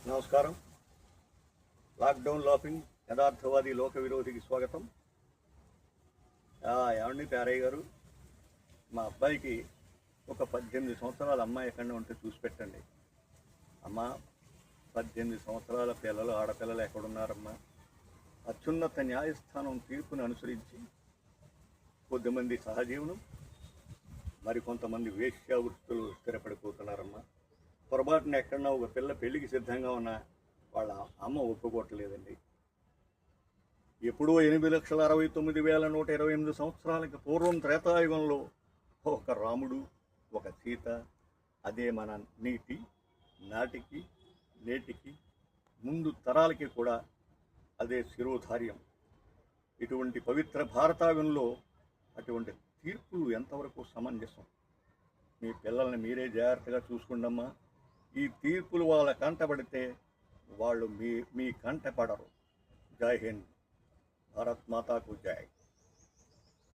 నమస్కారం. Lockdown laughing Yatharthavadi లోక విరోధికి స్వాగతం. ఏమండి పేరయ్య గారు, మా అబ్బాయికి ఒక 18 సంవత్సరాల అమ్మాయి ఎక్కడ ఉంటే చూసి పెట్టండి. అమ్మా, 18 సంవత్సరాల పిల్లలు, ఆడపిల్లలు ఎక్కడున్నారమ్మా? అత్యున్నత న్యాయస్థానం తీర్పును అనుసరించి కొద్దిమంది సహజీవనం, మరికొంతమంది వేశ్యావృత్తులు స్థిరపడిపోతున్నారమ్మా. పొరపాటున ఎక్కడన్నా ఒక పిల్ల పెళ్లికి సిద్ధంగా ఉన్న వాళ్ళ అమ్మ ఒప్పుకోవట్లేదండి. ఎప్పుడో 8,69,128 సంవత్సరాలకి పూర్వం త్రేతాయుగంలో ఒక రాముడు, ఒక సీత, అదే మన నీటి నాటికి నేటికి ముందు తరాలకి కూడా అదే శిరోధార్యం. ఇటువంటి పవిత్ర భారతాయుగంలో అటువంటి తీర్పులు ఎంతవరకు సమంజసం? మీ పిల్లల్ని మీరే జాగ్రత్తగా చూసుకుండమ్మా. ఈ తీర్పులు వాళ్ళ కంటపడితే వాళ్ళు మీ కంట పడరు. జై హింద్. భారత్ మాతాకు జై.